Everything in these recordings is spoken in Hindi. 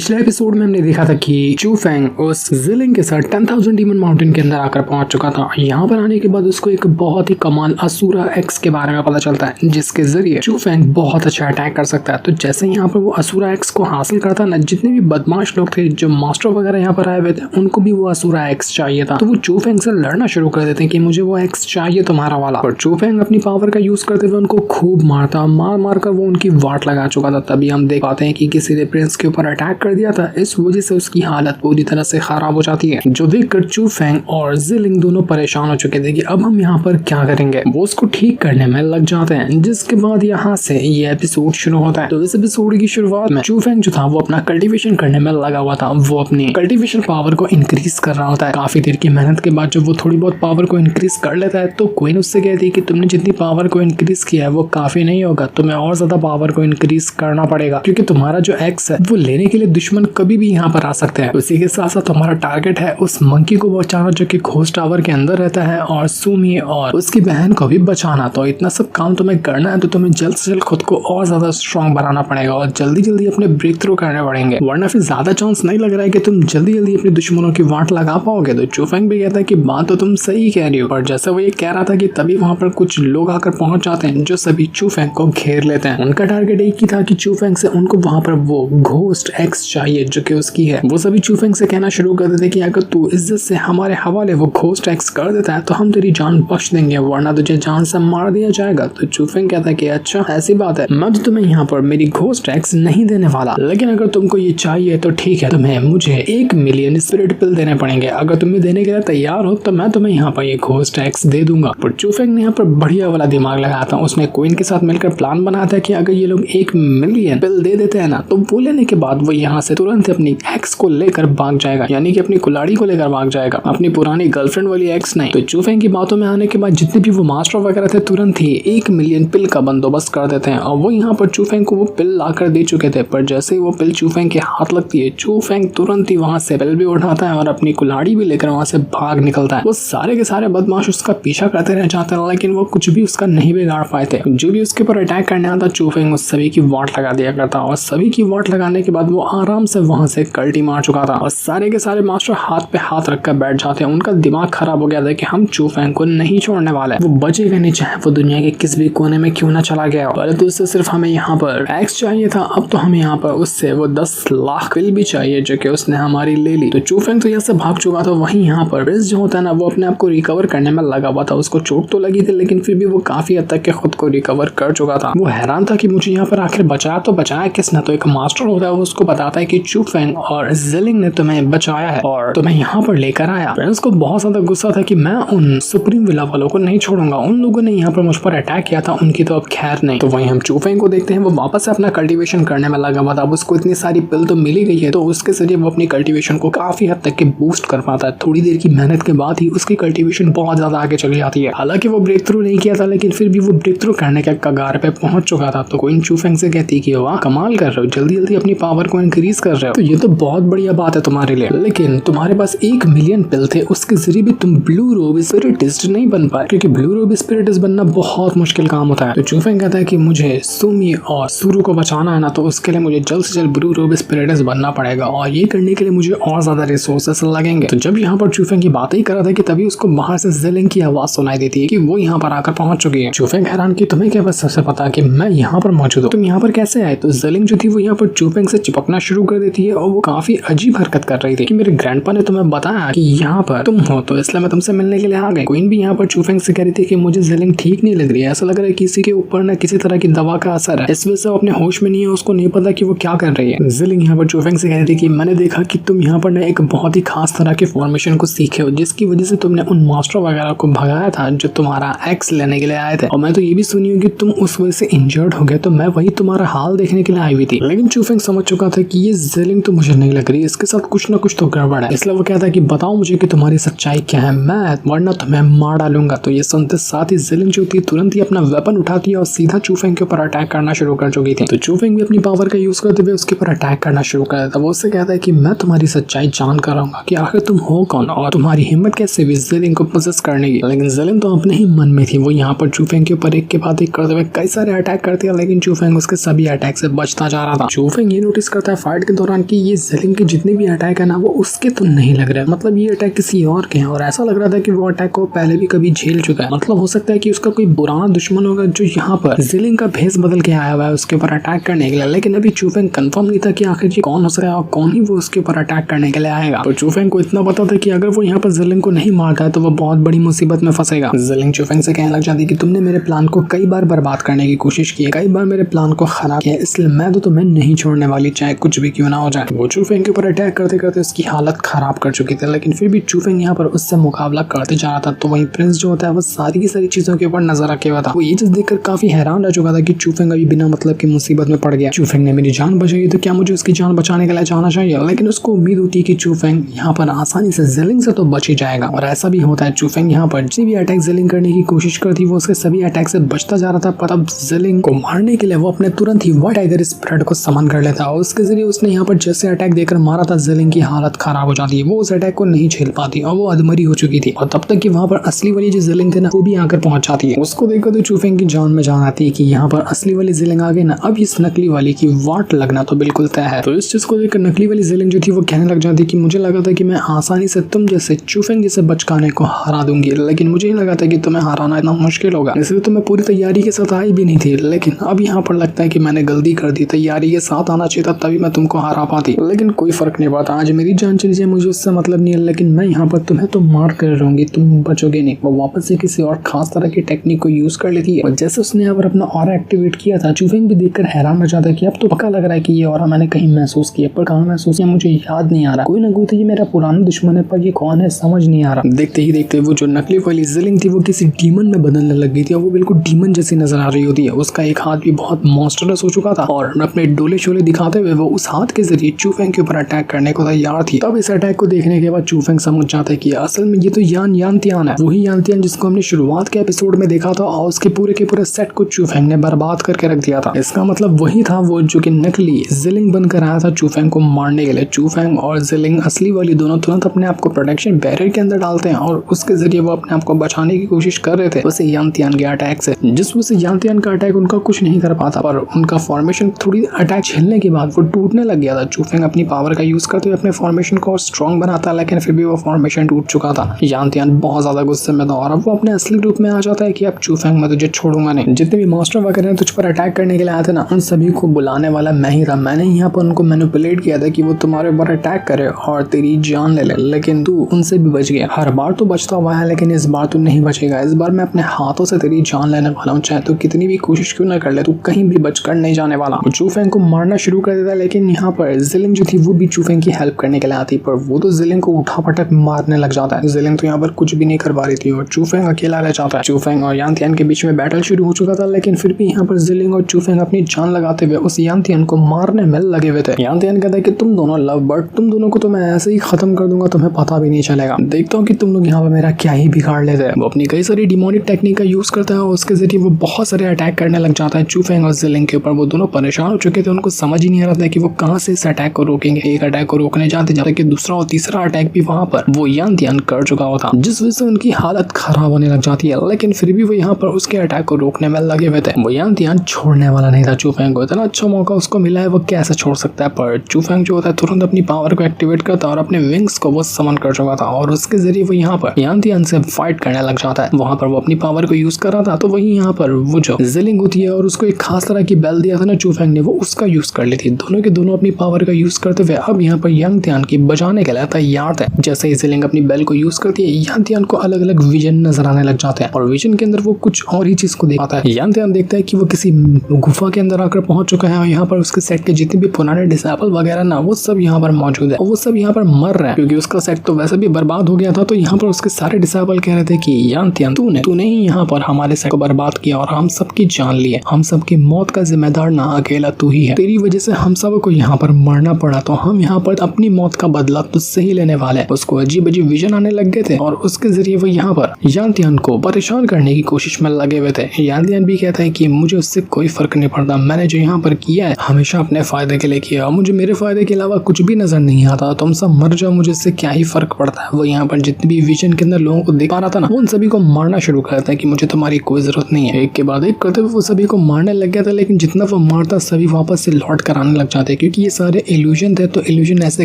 पिछले एपिसोड में हमने देखा था कि चू फेंग उस जिलिंग के साथ 10,000 डीमन माउंटेन के अंदर आकर पहुंच चुका था। यहाँ पर आने के बाद उसको एक बहुत ही कमाल असुरा एक्स के बारे में पता चलता है, जिसके जरिए चू फेंग बहुत अच्छा अटैक कर सकता है। तो जैसे यहाँ पर वो असुरा एक्स को हासिल करता ना, जितने भी बदमाश लोग थे जो मास्टर वगैरह यहाँ पर आए हुए थे, उनको भी वो असुरा एक्स चाहिए था। तो वो चू फेंग से लड़ना शुरू कर देते हैं कि मुझे वो एक्स चाहिए तुम्हारा वाला। और चू फेंग अपनी पावर का यूज करते हुए उनको खूब मारता, मार कर वो उनकी वाट लगा चुका था। तभी हम देख पाते हैं कि किसी ने प्रिंस के ऊपर अटैक कर दिया था। इस वजह से उसकी हालत पूरी तरह से खराब हो जाती है, जो देखकर चू फेंग और जिलिंग दोनों परेशान हो चुके थे कि अब हम यहाँ पर क्या करेंगे। वो उसको ठीक करने में लग जाते हैं, जिसके बाद यहाँ से ये एपिसोड शुरू होता है। तो इस एपिसोड की शुरुआत में चू फेंग जो था वो अपना कल्टीवेशन करने में लगा हुआ था। वो अपनी कल्टीवेशन पावर को इंक्रीज कर रहा होता है। काफी देर की मेहनत के बाद जब वो थोड़ी बहुत पावर को इंक्रीज कर लेता है, तो क्वीन उससे कहती है कि तुमने जितनी पावर को इंक्रीज किया है वो काफी नहीं होगा, तुम्हें और ज्यादा पावर को इंक्रीज करना पड़ेगा, क्योंकि तुम्हारा जो एक्स है वो लेने के लिए दुश्मन कभी भी यहाँ पर आ सकते हैं। उसी के साथ साथ हमारा टारगेट है उस मंकी को बचाना जो कि घोस्ट टावर के अंदर रहता है, और सुमी और उसकी बहन को भी बचाना। तो इतना सब काम तुम्हें करना है, तो तुम्हें जल्द से जल्द खुद को और ज्यादा स्ट्रॉन्ग बनाना पड़ेगा और जल्दी जल्दी अपने ब्रेक थ्रू करने पड़ेंगे, वरना फिर ज्यादा चांस नहीं लग रहा है कि तुम जल्दी जल्दी अपने दुश्मनों की वाट लगा पाओगे। तो चू फेंग भी कहता है कि बात तो तुम सही कह रही हो। और जैसे वो ये कह रहा था कि तभी वहां पर कुछ लोग आकर पहुंच जाते हैं जो सभी चू फेंग को घेर लेते हैं। उनका टारगेट एक ही था कि चू फेंग से उनको वहां पर वो घोस्ट एक्स चाहिए जो कि उसकी है। वो सभी चू फेंग से कहना शुरू कर देते कि अगर तू इज्जत से हमारे हवाले वो घोस्ट एक्स कर देता है तो हम तेरी जान बख्श देंगे, वरना तुझे जान से मार दिया जाएगा। तो चू फेंग कहता है कि अच्छा ऐसी बात है, मैं तो तुम्हें यहाँ पर मेरी घोस्ट एक्स नहीं देने वाला, लेकिन अगर तुमको ये चाहिए तो ठीक है, तुम्हें मुझे 1 मिलियन स्पिरिट पिल देने पड़ेंगे। अगर तुम देने के लिए तैयार हो तो मैं तुम्हें यहाँ पर ये घोस्ट एक्स दे दूंगा। पर चू फेंग ने यहाँ पर बढ़िया वाला दिमाग लगाया था। उसने क्वीन के साथ मिलकर प्लान बनाया था कि अगर ये लोग 1 मिलियन पिल दे देते हैं ना, तो वो लेने के बाद वो यहाँ से तुरंत अपनी एक्स को लेकर भाग जाएगा, यानी कि अपनी कुल्हाड़ी को लेकर भाग जाएगा, अपनी पुरानी गर्लफ्रेंड वाली एक्स नहीं। तो चू फेंग की बातों में आने के बाद जितने भी वो मास्टर वगैरह थे तुरंत ही 1 मिलियन पिल का बंदोबस्त कर देते हैं, और वो यहाँ पर चू फेंग को वो पिल लाकर दे चुके थे। पर जैसे ही वो पिल चू फेंग के हाथ लगती है, चू फेंग तुरंत ही वहां से पिल भी उठाता है और अपनी कुल्हाड़ी भी लेकर वहां से भाग निकलता है। वो सारे के सारे बदमाश उसका पीछा करते रह जाते हैं, लेकिन वो कुछ भी उसका नहीं बिगाड़ पाए थे। जो भी उसके ऊपर अटैक करने आता, चू फेंग उस सभी की वाट लगा दिया करता, और सभी की वाट लगाने के बाद वो आराम से वहां से कल्टी मार चुका था। और सारे के सारे मास्टर हाथ पे हाथ रखकर बैठ जाते हैं। उनका दिमाग खराब हो गया था कि हम चू फेंग को नहीं छोड़ने वाले, वो बचेगा नहीं, चाहे वो दुनिया के किस भी कोने में क्यों ना चला गया। पहले तो उससे सिर्फ हमें यहाँ पर एक्स चाहिए था, अब तो हमें यहाँ पर उससे वो 10 लाख पिल भी चाहिए जो कि उसने हमारी ले ली। तो चू फेंग तो यहाँ से भाग चुका था। वहीं यहाँ पर प्रिंस जो होता है ना, वो अपने आप को रिकवर करने में लगा हुआ था। उसको चोट तो लगी थी, लेकिन फिर भी वो काफी हद तक के खुद को रिकवर कर चुका था। वो हैरान था कि मुझे यहाँ पर आखिर बचाया तो बचाया किसने। तो एक मास्टर होता है, वो उसको बताता है कि चू फेंग और जिलिंग ने तुम्हें बचाया है और तुम्हें यहाँ पर लेकर आया। प्रिंस को बहुत ज्यादा गुस्सा था कि मैं उन सुप्रीम विला वालों को नहीं छोड़ूंगा, उन लोगों ने यहाँ पर मुझ पर अटैक किया था, उनकी तो अब खैर नहीं। तो वहीं हम चू फेंग को देखते हैं, वो वापस से अपना कल्टीवेशन करने में लगा हुआ था। अब उसको इतनी सारी पिल तो मिली गई है, तो उसके जरिए वो अपनी कल्टीवेशन को काफी हद तक के बूस्ट कर पाता है। थोड़ी देर की मेहनत के बाद ही उसकी कल्टीवेशन बहुत ज्यादा आगे चली जाती है। हालांकि वो ब्रेक थ्रू नहीं किया था, लेकिन फिर भी वो ब्रेक थ्रू करने के कगार पे पहुंच चुका था। तो क्वीन चू फेंग से कहती कि वाह कमाल कर रहे हो, जल्दी जल्दी अपनी पावर को इंक्रीज कर रहे हो, तो ये तो बहुत बढ़िया बात है तुम्हारे लिए, लेकिन तुम्हारे पास 1 मिलियन पिल थे, उसके जरिए भी तुम ब्लू रोब स्पिरिटिस्ट नहीं बन पाए, क्योंकि ब्लू रोब स्पिरिटिस्ट बनना बहुत मुश्किल काम होता है। तो चू फेंग कहता है कि मुझे सुमी और सुरु को बचाना है ना, तो उसके लिए मुझे जल्द से जल्द ब्लू रोब स्पिरिटिस्ट बनना पड़ेगा, और ये करने के लिए मुझे और ज्यादा रिसोर्सेस लगेंगे। तो जब यहाँ पर चू फेंग की बात ही कर रहा था कि तभी उसको बाहर से जिलिंग की आवाज सुनाई देती है कि वो यहाँ पर आकर पहुंच चुकी है। चू फेंग हैरान कि तुम्हें क्या बस सबसे पता कि मैं यहाँ पर मौजूद हूँ, तुम यहाँ पर कैसे आए। तो जिलिंग जो थी वो यहाँ पर चू फेंग से चिपकना शुरू कर देती है, और वो काफी अजीब हरकत कर रही थी कि मेरे ग्रैंडपा ने तुम्हें बताया कि यहाँ पर तुम हो, तो इसलिए मैं तुमसे मिलने के लिए आ गई। क्वीन भी यहाँ पर चू फेंग से कह रही थी कि मुझे जिलिंग ठीक नहीं लग रही है, ऐसा लग रहा है किसी के ऊपर ना किसी तरह की दवा का असर है, इस वजह से वो अपने होश में नहीं है, उसको नहीं पता कि वो क्या कर रही है। जिलिंग यहाँ पर चू फेंग से कह रही थी कि मैंने देखा कि तुम यहाँ पर एक बहुत ही खास तरह के फॉर्मेशन को सीखे हो, जिसकी वजह से तुमने उन मास्टर वगैरह को भगाया था जो तुम्हारा एक्स लेने के लिए आए थे, और मैं तो ये भी सुनी हूँ कि तुम उस वजह से इंजर्ड हो गए, तो मैं वही तुम्हारा हाल देखने के लिए आई हुई थी। लेकिन चू फेंग समझ चुका था कि ये जिलिंग तो मुझे नहीं लग रही, इसके साथ कुछ ना कुछ तो गड़बड़ है, इसलिए वो कहता है कि बताओ मुझे कि तुम्हारी सच्चाई क्या है, मैं वरना तुम्हें मार डालूंगा। तो ये सुनते साथ ही जिलिंग जो थी तुरंत ही अपना वेपन उठाती है और सीधा चू फेंग के ऊपर अटैक करना शुरू कर चुकी थी। तो चू फेंग भी अपनी पावर का यूज करते हुए उसके ऊपर अटैक करना शुरू कर देता। वो उससे कहता है कि मैं तुम्हारी सच्चाई जान कर आऊंगा कि आखिर तुम हो कौन और तुम्हारी हिम्मत कैसे हुई जिलिंग को पोसेस करने की। लेकिन जिलिंग तो अपने ही मन में थी। वो यहाँ पर चू फेंग के ऊपर एक के बाद एक करते हुए कई सारे अटैक करती है, लेकिन चू फेंग उसके सभी अटैक से बचता जा रहा था। चू फेंग ये नोटिस करता है फाइट के दौरान कि ये ज़िलिंग के जितने भी अटैक है ना वो उसके तो नहीं लग रहे, मतलब ये अटैक किसी और के हैं और ऐसा लग रहा था कि वो अटैक को पहले भी कभी झेल चुका है। मतलब हो सकता है कि उसका कोई पुराना दुश्मन होगा जो यहाँ पर ज़िलिंग का भेस बदल के आया हुआ है उसके ऊपर अटैक करने के लिए। लेकिन अभी चूफेंग कंफर्म नहीं था कि आखिर ये कौन हो सकता है और कौन ही वो उसके ऊपर अटैक करने के लिए आएगा। तो चूफेंग को इतना पता था कि अगर वो यहाँ पर ज़िलिंग को नहीं मारता है तो वो बहुत बड़ी मुसीबत में फंसेगा। ज़िलिंग चूफेंग से कहने लग जाती है कि तुमने मेरे प्लान को कई बार बर्बाद करने की कोशिश की है, कई बार मेरे प्लान को खराब किया, इसलिए मैं तो तुम्हें नहीं छोड़ने वाली, चाहे कुछ भी क्यों ना हो जाए। वो चूफेंग के ऊपर अटैक करते करते उसकी हालत खराब कर चुकी थी, लेकिन फिर भी चूफेंग यहाँ पर उससे मुकाबला करते जा रहा था। तो वहीं प्रिंस जो होता है वो सारी की सारी चीजों के ऊपर नजर रखे हुआ था। वो ये चीज देखकर काफी हैरान रह चुका था कि चूफेंग अभी बिना मतलब की मुसीबत में पड़ गया। चूफेंग ने मेरी जान बचाई तो क्या मुझे उसकी जान बचाने के लिए जाना चाहिए, लेकिन उसको उम्मीद होती है कि चूफेंग यहाँ पर आसानी से ज़िलिंग से तो बच ही जाएगा और ऐसा भी होता है। चूफेंग यहाँ पर जितनी भी अटैक ज़िलिंग करने की कोशिश करती वो उसके सभी अटैक से बचता जा रहा था, पर अब ज़िलिंग को मारने के लिए वो अपने तुरंत ही व्हाइट टाइगर स्प्रेड को समन कर लेता और उसके जरिए उसने यहाँ पर जैसे अटैक देकर मारा था ज़िलिंग की हालत खराब हो जाती है। वो उस अटैक को नहीं झेल पाती और वो अधमरी हो चुकी थी और तब तक कि वहाँ पर असली वाली जो ज़िलिंग थी ना वो भी आकर पहुंच जाती है। उसको देखकर तो चूफेंग की जान में जान आती है कि यहाँ पर असली वाली ज़िलिंग आ गई ना, अब इस नकली वाली की वाट लगना तो बिल्कुल तय है। तो इस चीज को देखकर नकली वाली ज़िलिंग जो थी वो कहने लग जाती कि मुझे लगा था कि मैं आसानी से तुम जैसे चूफेंग जैसे बचकाने को हरा दूंगी, लेकिन मुझे नहीं लगा था कि तुम्हें हराना इतना मुश्किल होगा, इसलिए तो मैं पूरी तैयारी के साथ आई भी नहीं थी। लेकिन अब यहाँ पर लगता है कि मैंने गलती कर दी, तैयारी के साथ आना चाहिए था तभी मैं तुमको हरा पाती, लेकिन कोई फर्क नहीं पड़ता। आज मेरी जान चली जाए मुझे उससे मतलब नहीं है, लेकिन मैं यहाँ पर तुम्हें तो मार कर रहूंगी, तुम बचोगे नहीं। वो वापस से किसी और खास तरह की टेक्निक को यूज कर लेती है और जैसे उसने यहाँ पर अपना ऑरा एक्टिवेट किया था चूफेंग भी देखकर हैरान हो जाता है कि अब तो पक्का लग रहा है कि ये ऑरा मैंने कहीं महसूस किया, पर कहाँ महसूस किया मुझे याद नहीं आ रहा। कोई ना कोई तो ये मेरा पुराना दुश्मन है, पर ये कौन है समझ नहीं आ रहा। देखते ही देखते वो जो नकली वाली ज़िलिंग थी वो किसी डीमन में बदलने लग गई थी और वो बिल्कुल डीमन जैसी नजर आ रही होती है। उसका एक हाथ भी बहुत मॉन्स्टरस हो चुका था और अपने डोले शोले दिखाते हुए वो उस हाथ के जरिए चूफेंग के ऊपर अटैक करने को तैयार थी। तब इस अटैक को देखने के बाद चूफेंग समझ जाता है कि असल में ये तो यान तियान है, वही यान तियान जिसको हमने शुरुआत के एपिसोड में देखा था और उसके पूरे के पूरे सेट को चूफेंग ने बर्बाद करके रख दिया था। इसका मतलब वही था वो जो कि नकली ज़िलिंग बनकर आया था चूफेंग को मारने के लिए। चूफेंग और ज़िलिंग असली वाली दोनों तुरंत अपने आप को प्रोटेक्शन बैरियर के अंदर डालते हैं और उसके जरिए वो अपने आप को बचाने की कोशिश कर रहे थे वैसे यान तियान के अटैक से, जिस वजह से यान तियान का अटैक उनका कुछ नहीं कर पाता, पर उनका फॉर्मेशन थोड़ी अटैक झेलने के बाद वो टूटने लग गया था। चूफेंग अपनी पावर का यूज करते हुए अपने फॉर्मेशन को स्ट्रॉन्ग बनाता है, लेकिन फिर भी वो फॉर्मेशन टूट चुका था। यान तियान बहुत ज्यादा गुस्से में था और अब वो अपने असली रूप में आ जाता है कि अब चूफेंग मैं तुझे छोड़ूंगा नहीं। जितने भी मास्टर वगैरह तुझ पर अटैक करने के लिए आए थे ना उन सभी को बुलाने वाला मैं ही था। मैंने यहाँ पर उनको मैनिपुलेट किया था कि वो तुम्हारे ऊपर अटैक करे और तेरी जान ले ले, लेकिन तू उनसे भी बच गया। हर बार तो बचता हुआ है लेकिन इस बार तू नहीं बचेगा। इस बार मैं अपने हाथों से तेरी जान लेने वाला हूँ, चाहे तू कितनी भी कोशिश क्यों ना कर ले, तू कहीं भी बचकर नहीं जाने वाला। चूफेंग को मारना शुरू कर देता, लेकिन यहाँ पर ज़िलिंग जो थी वो भी चूफेंग की हेल्प करने के लिए आती, पर वो तो ज़िलिंग को उठा पटक मारने लग जाता है। ज़िलिंग तो यहाँ पर कुछ भी नहीं कर पा रही थी और चूफेंग अकेला रह जाता है। चूफेंग और यान तियान के बीच में बैटल शुरू हो चुका था, लेकिन फिर भी यहाँ पर ज़िलिंग और चूफेंग अपनी जान लगाते हुए उस यान तियान को मारने में लगे हुए थे। यान तियान कहता है कि तुम दोनों लव बर्ड, तुम दोनों को तो मैं ऐसे ही खत्म कर दूंगा, तुम्हें पता भी नहीं चलेगा। देखता हूँ कि तुम लोग यहाँ पर मेरा क्या ही बिगाड़ लेते हैं। वो अपनी कई सारी डिमोनिक टेक्निक का यूज करता है और उसके जरिए वो बहुत सारे अटैक करने लग जाता है चूफेंग और ज़िलिंग के ऊपर। वो दोनों परेशान हो चुके थे, उनको समझ ही नहीं आ रहा था कि वो कहाँ से इस अटैक को रोकेंगे। एक अटैक को रोकने जाते जाते कि दूसरा और तीसरा अटैक भी वहाँ पर वो यान तियान कर चुका होता, जिस वजह से उनकी हालत खराब होने लग जाती है। लेकिन फिर भी वो यहाँ पर उसके अटैक को रोकने में लगे हुए थे। वो यान तियान छोड़ने वाला नहीं था चूफेंग को, इतना अच्छा मौका उसको मिला है वो कैसे छोड़ सकता है। पर चूफेंग जो होता है तुरंत अपनी पावर को एक्टिवेट करता है और अपने विंग्स को वो समन कर चुका था और उसके जरिए वो यहाँ पर यान तियान से फाइट करने लग जाता है। वहाँ पर वो अपनी पावर को यूज कर रहा था, तो वही यहाँ पर वो जो ज़िलिंग होती है और उसको एक खास तरह की बेल दिया था ना चूफेंग ने, वो उसका यूज कर ली थी। दोनों के दोनों अपनी पावर का यूज करते हुए अब यहाँ पर यान तियान की बजाने के लिए तैयार थे। जैसे ही ज़िलिंग अपनी बेल को यूज करती है, यान तियान को अलग अलग विजन नजर आने लग जाते हैं और विजन के अंदर वो कुछ और ही चीज को देख पाता है। यान तियान देखता है कि वो किसी गुफा के अंदर आकर पहुंच चुका है और यहाँ पर उसके सेट के जितने भी पुराने डिसेबल वगैरह ना वो सब यहाँ पर मौजूद है और वो सब यहाँ पर मर रहे हैं क्योंकि उसका सेट तो वैसे भी बर्बाद हो गया था। तो यहाँ पर उसके सारे डिसेबल कह रहे थे कि यान तियान तूने ही यहाँ पर हमारे सेट को बर्बाद किया और हम सबकी जान लिए, हम सबकी मौत का जिम्मेदार ना अकेला तू ही है, तेरी वजह से हम सबको यहाँ पर मरना पड़ा, तो हम यहाँ पर अपनी मौत का बदला तुझसे ही लेने वाले हैं। उसको अजीब अजीब विजन आने लग गए थे और उसके जरिए वो यहाँ पर यान तियान को परेशान करने की कोशिश में लगे हुए थे। यान तियान भी कहता है कि मुझे उससे कोई फर्क नहीं पड़ता, मैंने जो यहाँ पर किया है हमेशा अपने फायदे के लिए किया, मुझे मेरे फायदे के अलावा कुछ भी नजर नहीं आता, तुम सब मर जाओ, मुझे इससे क्या ही फर्क पड़ता है। वो यहाँ पर जितने भी विजन के अंदर लोगों को देख पा रहा था ना वो उन सभी को मारना शुरू करता है कि मुझे तुम्हारी कोई जरूरत नहीं है। एक के बाद एक करते हुए वो सभी को मारने लग गया था, लेकिन जितना वो मारता सभी वापस से लौट कर आने लग जाते क्योंकि ये सारे इल्यूजन थे, तो इल्यूजन ऐसे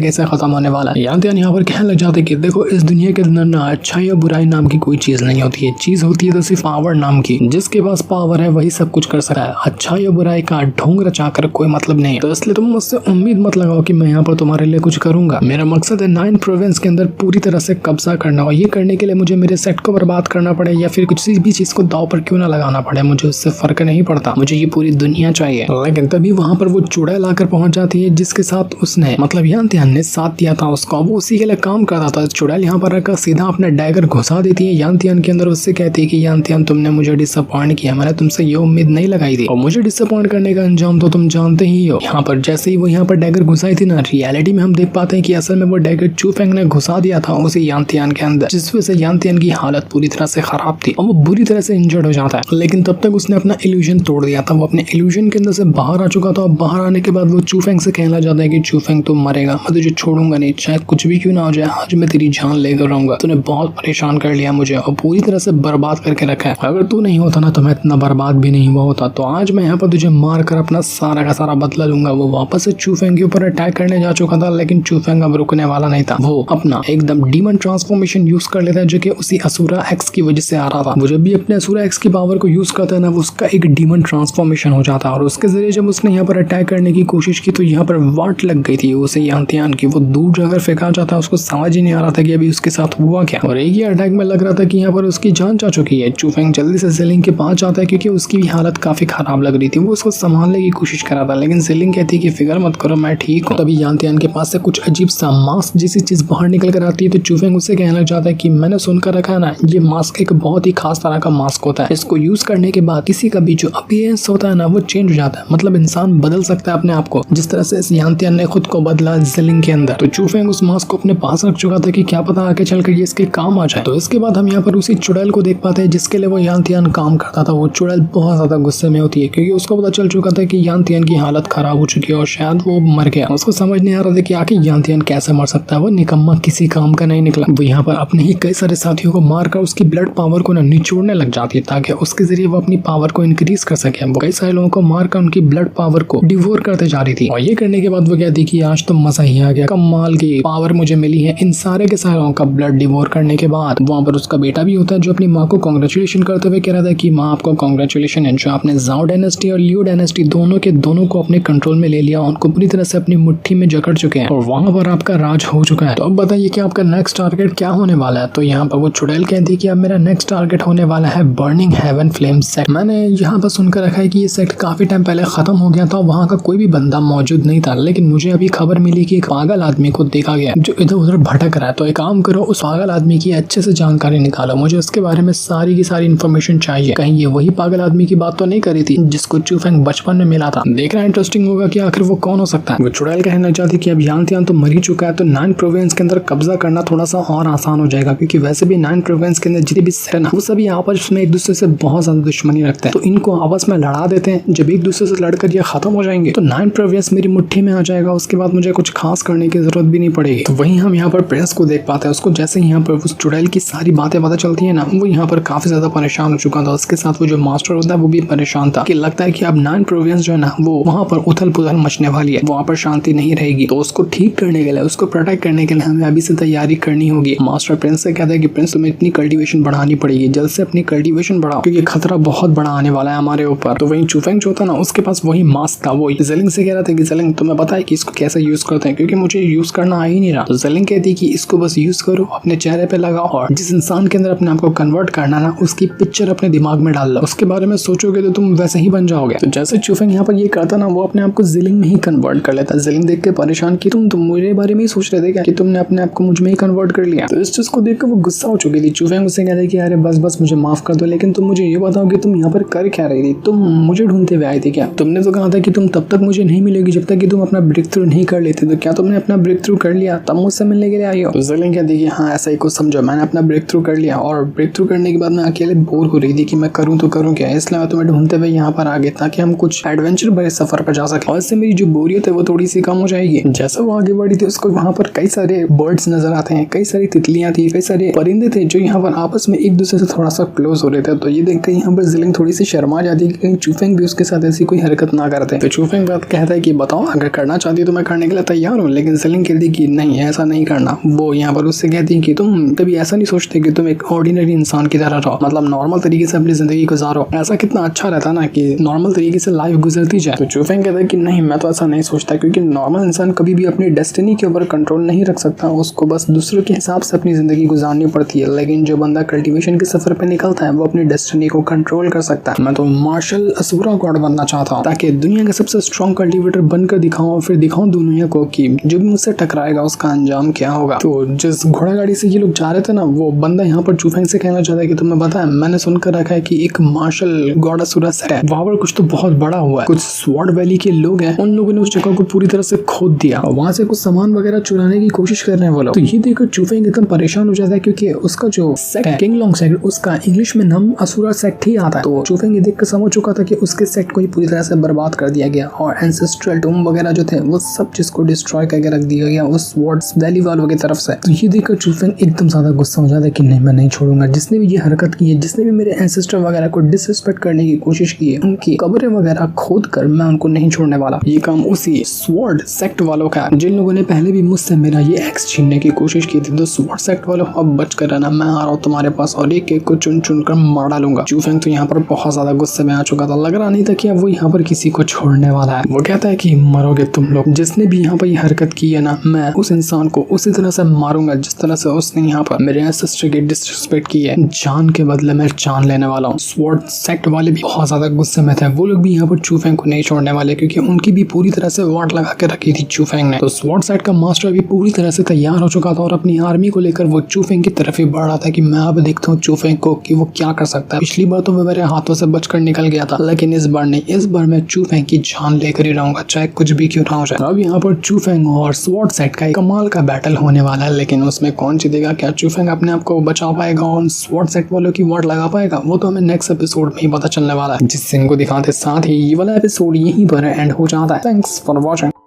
कैसे खत्म होने वाला है। यहाँ पर कहने लग जाते कि देखो इस दुनिया के अंदर ना अच्छाई और बुराई नाम की कोई चीज नहीं होती है, चीज होती है तो सिर्फ पावर नाम की। जिसके पास पावर है वही सब कुछ कर सकता है, अच्छाई और बुराई का ढोंग रचाकर कोई मतलब नहीं। तो इसलिए तुम मुझसे उम्मीद मत लगाओ कि मैं यहाँ पर तुम्हारे लिए कुछ करूंगा। मेरा मकसद है 9 प्रोविंस के अंदर पूरी तरह से कब्जा करना, और ये करने के लिए मुझे मेरे सेट को बर्बाद करना पड़े या फिर कुछ भी चीज को दाव पर क्यों ना लगाना पड़े, मुझे उससे फर्क नहीं पड़ता, मुझे ये पूरी दुनिया चाहिए। लेकिन तभी वहाँ पर वो चुड़ैल आकर पहुंच जाती है जिसके साथ उसने मतलब यान ने साथ दिया था उसको, वो उसी के लिए काम करता था। चुड़ैल यहाँ पर आकर सीधा अपना डैगर घुसा देती है यान के अंदर, उससे कहती है कि यान तुमने मुझे डिसअपॉइंट किया, मैंने तुमसे ये उम्मीद नहीं लगाई थी, और मुझे डिसअपॉइंट करने का अंजाम तो तुम जानते ही हो। यहाँ पर जैसे ही वो यहाँ पर डैगर घुसाई थी ना, रियलिटी में हम देख पाते हैं कि असल में वो डैगर चू फेंग ने घुसा दिया था उसी यान के अंदर, जिस वजह से यान की हालत पूरी तरह से खराब थी और वो बुरी तरह से इंजर्ड हो जाता है। लेकिन तब तक उसने अपना इल्यूजन तोड़ दिया था, वो अपने इल्यूजन के अंदर से बाहर आ चुका था। और बाहर आने के बाद वो चू फेंग से कहना चाहता है कि चू फेंग तुम मरेगा, मैं तुझे छोड़ूंगा नहीं, चाहे कुछ भी क्यों ना हो जाए, आज मैं तेरी जान लेकर रहूंगा, तूने बहुत परेशान कर लिया मुझे और पूरी तरह से बर्बाद करके रखा है, अगर तू नहीं होता ना तो मैं इतना बर्बाद भी नहीं हुआ होता, तो आज मैं यहाँ पर तुझे मार कर अपना सारा का सारा बदला लूंगा। वो वापस से चू फेंग के ऊपर अटैक करने जा चुका था, लेकिन चू फेंग अब रुकने वाला नहीं था। वो अपना एकदम डीमन ट्रांसफॉर्मेशन यूज कर लेता है, जो कि उसी असुरा एक्स की वजह से आ रहा था। वो जब भी अपने असुरा एक्स की पावर को यूज करता है ना, वो उसका एक डीमन ट्रांसफॉर्मेशन हो जाता है, और उसके जरिए जब उसने यहाँ पर अटैक करने की कोशिश की तो यहाँ पर वाट लग गई थी उसे यान की। वो दूर जाकर फेंका जाता है, उसको समझ ही नहीं आ रहा था कि अभी उसके साथ हुआ क्या, और एक ही अटैक में लग रहा था कि यहाँ पर उसकी जान जा चुकी है। चू फेंग जल्दी से जिलिंग के पास जाता है क्योंकि उसकी भी हालत काफी खराब लग रही थी, वो उसको संभालने की कोशिश कर रहा था, लेकिन जिलिंग कहती है कि फिक्र मत करो मैं ठीक हूँ। तभी यान के पास से कुछ अजीब सा मास्क जैसी चीज बाहर निकल कर आती है, तो चू फेंग उससे कहने लग जाता है कि मैंने सुनकर रखा है ना, ये मास्क एक बहुत ही खास तरह का मास्क होता है, इसको यूज करने के बाद किसी का भी जो अपीयरेंस होता है ना वो चेंज हो जाता है, मतलब इंसान बदल सकता है अपने आप को, जिस तरह से इस यान ने खुद को बदला जिलिंग के अंदर। तो चू फेंग उस मास्क को अपने पास रख चुका था कि क्या पता आगे चलकर ये इसके काम आ जाए। तो इसके बाद हम यहाँ पर उसी चुड़ैल को देख पाते हैं जिसके लिए वो यान काम करता था। वो चुड़ैल बहुत ज्यादा गुस्से में होती है क्योंकि उसको पता चल चुका था कि यान की हालत खराब हो चुकी है और शायद वो मर गया। उसको समझ नहीं आ रहा था कि आखिर यान कैसे मर सकता है, वो निकम्मा किसी काम का नहीं निकला। वो यहाँ पर अपने ही कई सारे साथियों को मारकर उसकी ब्लड पावर को निचोड़ने लग जाती है ताकि उसके जरिए वो अपनी पावर को इंक्रीज कर सके। वो कई सारे लोगों को मारकर उनकी ब्लड पावर को डिवोर करते जा रही थी, और ये करने के बाद वो कहती कि आज तो मजा ही आ गया, कमाल की पावर मुझे मिली है इन सारे के सारों का ब्लड डिवोर करने के बाद। वहाँ पर उसका बेटा भी होता है जो अपनी माँ को कांग्रेचुलेशन करते हुए कह रहा था कि माँ आपको कांग्रेचुलेशन है, जो आपने जाओ डायनेस्टी और लियो डायनेस्टी दोनों को अपने कंट्रोल में ले लिया, उनको पूरी तरह से अपनी मुट्ठी में जकड़ चुके हैं और वहाँ पर आपका राज हो चुका है। तो अब बताइए कि आपका नेक्स्ट टारगेट क्या होने वाला है। तो यहाँ पर वो चुड़ैल कहती है कि अब मेरा नेक्स्ट टारगेट होने वाला है बर्निंग हेवन फ्लेम सेक्ट। मैंने यहाँ पर सुनकर रखा है कि ये सेक्ट काफी टाइम पहले खत्म हो गया था, वहाँ का कोई भी बंदा मौजूद नहीं था, लेकिन मुझे अभी खबर मिली कि एक पागल आदमी को देखा गया जो इधर उधर भटक रहा है। तो एक काम करो, उस पागल आदमी की अच्छे से जानकारी निकालो, मुझे उसके बारे में सारी की सारी इन्फॉर्मेशन चाहिए। कहीं ये वही पागल आदमी की बात तो नहीं करी थी जिसको चू फेंग बचपन में मिला था। देखना इंटरेस्टिंग होगा कि आखिर वो कौन हो सकता है। वो चुड़ैल कहना चाहती कि अब यान तो मर ही चुका है, तो 9 प्रोविंस के अंदर कब्जा करना थोड़ा सा और आसान हो जाएगा, क्योंकि वैसे भी 9 प्रोविंस के अंदर जितने भी सेना वो सभी आपस में एक दूसरे से बहुत ज्यादा दुश्मनी रखते हैं, तो इनको आपस में लड़ा देते हैं। जब एक दूसरे से लड़कर ये खत्म हो जाएंगे तो 9 प्रोविंस मेरी मुट्ठी में आ जाएगा, उसके बाद मुझे कुछ खास करने की जरूरत भी नहीं पड़ेगी। तो वहीं हम यहाँ पर प्रिंस को देख पाते हैं, उसको जैसे यहाँ पर उस चुड़ैल की सारी बातें पता चलती है ना, वो यहाँ पर काफी ज्यादा परेशान हो चुका था। उसके साथ वो जो मास्टर होता है वो भी परेशान था कि लगता है कि अब 9 प्रोविंस जो है ना वो वहाँ पर उथल पुथल मचने वाली है, वहाँ पर शांति नहीं रहेगी। तो उसको ठीक करने के लिए, उसको प्रोटेक्ट करने के लिए हमें अभी से तैयारी करनी होगी। मास्टर प्रिंस से कहता है कि प्रिंस तुम्हें इतनी कल्टीवेशन बढ़ानी पड़ेगी, जल्द से अपनी कल्टीवेशन बढ़ाओ क्योंकि खतरा बहुत बड़ा आने वाला है हमारे ऊपर। तो वहीं चू फेंग जो था ना उसके पास वही मास्क था, वो जिलिंग से कह रहा था कि जिलिंग तुम्हें पता है कि इसको कैसे यूज करते हैं, क्योंकि मुझे यूज करना आ ही नहीं रहा। तो जिलिंग कहती है कि इसको बस यूज करो, अपने चेहरे पे लगाओ और जिस इंसान के अंदर अपने आप को कन्वर्ट करना ना उसकी पिक्चर अपने दिमाग में डाल लो, उसके बारे में सोचोगे तो तुम वैसे ही बन जाओगे। तो जैसे चू फेंग यहाँ पर ये करता ना, वो अपने आप को जिलिंग में ही कन्वर्ट कर लेता। जिलिंग देख के परेशान कि तुम मेरे बारे में ही सोच रहे थे क्या, कि तुमने अपने आप को मुझ में ही कन्वर्ट कर लिया। तो इस चीज को देखकर वो गुस्सा हो चुकी थी। चू फेंग उससे कहते कि अरे बस मुझे माफ कर दो, लेकिन तुम मुझे ये बताओ कि तुम यहाँ पर कर क्या रही थी, तुम मुझे ढूंढते हुए आई थी क्या? तुमने तो कहा था कि तुम तब तक मुझे नहीं मिलेगी जब तक कि तुम अपना ब्रेक थ्रू नहीं कर लेते, तो क्या तुमने अपना ब्रेक थ्रू कर लिया तब मुझसे मिलने के लिए आई हो? तो जिलिंग कहती कि हाँ ऐसा ही कुछ समझो, मैंने अपना ब्रेक थ्रू कर लिया और ब्रेक थ्रू करने के बाद मैं अकेले बोर हो रही थी कि मैं करूँ तो करूँ क्या, इसलिए मैं तुम्हें ढूंढते हुए यहाँ पर आ गया ताकि हम कुछ एडवेंचर भरे सफर पर जा सके और इससे मेरी जो बोरियत है वो थोड़ी सी कम हो जाएगी। जैसे वो आगे बढ़ी थी उसको वहाँ पर कई सारे बर्ड्स नजर आते हैं, कई सारी तितलियां थी, कई सारे परिंदे थे जो यहाँ पर आपस में एक दूसरे से थोड़ा सा क्लोज हो रहे थे। तो ये देख कर यहाँ पर जिलिंग थोड़ी सी शर्मा जाती है कि कहीं चू फेंग भी उसके साथ ऐसी कोई हरकत ना करते। तो चू फेंग बात कहता है कि बताओ अगर करना चाहती तो मैं करने के लिए तैयार हूँ। लेकिन जिलिंग कहती कि नहीं ऐसा नहीं करना। वो यहाँ पर उससे कहती कि तुम कभी ऐसा नहीं सोचते कि तुम एक ऑर्डिनरी इंसान की तरह रहो, मतलब नॉर्मल तरीके से अपनी जिंदगी गुजारो, ऐसा कितना अच्छा रहता ना कि नॉर्मल तरीके से लाइफ गुजरती जाए। तो चूफेंग कहता है कि नहीं मैं तो ऐसा नहीं सोचता, क्योंकि नॉर्मल इंसान कभी भी अपनी डेस्टिनी के ऊपर कंट्रोल नहीं रख सकता, उसको बस दूसरों के हिसाब से अपनी जिंदगी गुजारनी पड़ती है। लेकिन जो बंदा कल्टीवेशन के सफर पे निकलता है वो अपनी डेस्टिनी को कंट्रोल कर सकता है। मैं तो मार्शल असुरा गॉड बनना चाहता हूँ ताकि दुनिया का सबसे स्ट्रॉन्ग कल्टीवेटर बनकर दिखाऊं और फिर दिखाऊं दुनिया को कि जो भी मुझसे टकराएगा उसका अंजाम क्या होगा। तो जिस घोड़ा गाड़ी से ये लोग जा रहे थे ना, वो बंदा यहाँ पर चूफेंग से कहना चाहता है कि तुम्हें पता है मैंने सुनकर रखा है कि एक मार्शल गॉड असुरा सेट है, वहां पर कुछ तो बहुत बड़ा हुआ है। कुछ स्वॉर्ड वैली के लोग हैं, उन लोगों ने उस जगह को पूरी तरह से खोद दिया और वहां से कुछ सामान वगैरह चुराने की कोशिश कर रहे हैं वो लोग। तो ये देखकर चूफेंग एकदम परेशान हो जाता है, क्योंकि उसका जो सेक्ट है किंग लॉन्ग सेक्ट, उसका इंग्लिश में नाम असुरा सेक्ट ही आता है। तो चूफेंग ये देखकर समझ चुका था कि उसके सेक्ट को ही पूरी तरह से बर्बाद कर दिया गया और एंसेस्ट्रल टूम वगैरह जो थे वो सब चीज को डिस्ट्रॉय करके रख दिया गया उस स्वॉर्ड्स वैली वालों की तरफ से। तो ये देखकर चूफेंग एकदम ज्यादा गुस्सा हो जाता है कि नहीं मैं नहीं छोड़ूंगा, जिसने भी ये हरकत की है, जिसने भी मेरे एंसेस्टर वगैरह को डिसरिस्पेक्ट करने की कोशिश की है, उनकी कब्रें वगैरह खोद कर मैं उनको नहीं छोड़ने वाला। ये काम उसी स्वॉर्ड सेक्ट वालों का है जिन लोगों ने पहले भी मुझसे मेरा ये एक्स छीनने की कोशिश की थी। तो स्वॉर्ड सेक्ट वालों अब बच कर रहना, मैं आ रहा हूँ तुम्हारे पास और एक एक को चुन चुन कर मार डालूंगा। चूफेंग तो यहाँ पर बहुत ज्यादा गुस्से में आ चुका था, लग रहा नहीं था कि अब वो यहाँ पर किसी को छोड़ने वाला है। वो कहता है कि मरोगे तुम लोग, जिसने भी यहाँ पर ये हरकत की है ना, मैं उस इंसान को उसी तरह से मारूंगा जिस तरह से उसने यहाँ पर मेरे एंसेस्टर की डिसरिस्पेक्ट की है। जान के बदले में जान लेने वाला हूँ। स्वॉर्ड सेक्ट वाले भी बहुत ज्यादा गुस्से में थे, वो लोग भी यहाँ पर चूफेंग को नहीं छोड़ने वाले, क्योंकि उनकी भी पूरी तरह से वाट लगा के रखी थी चूफेंग ने। तो स्वॉर्ड सेक्ट का मास्टर अभी पूरी तरह से तैयार हो चुका था और अपनी आर्मी को लेकर वो चूफेंग की तरफ ही बढ़ रहा था कि मैं अब देखता हूँ चूफेंग को कि वो क्या कर सकता है। पिछली बार तो वो मेरे हाथों से बचकर निकल गया था, लेकिन इस बार नहीं, इस बार मैं चूफेंग की जान लेकर ही रहूंगा, चाहे कुछ भी क्यों ना हो जाए। अब यहाँ पर चूफेंग और स्वॉर्ड सेक्ट का कमाल का बैटल होने वाला है, लेकिन उसमें कौन जीतेगा? क्या चूफेंग अपने आप को बचा पाएगा और स्वॉर्ड सेक्ट वालों की वाट लगा पाएगा? वो तो हमें नेक्स्ट एपिसोड में ही पता चलने वाला है, जिस सीन को दिखाते साथ ही ये वाला एपिसोड यहीं पर एंड हो जाता है। Thanks for watching.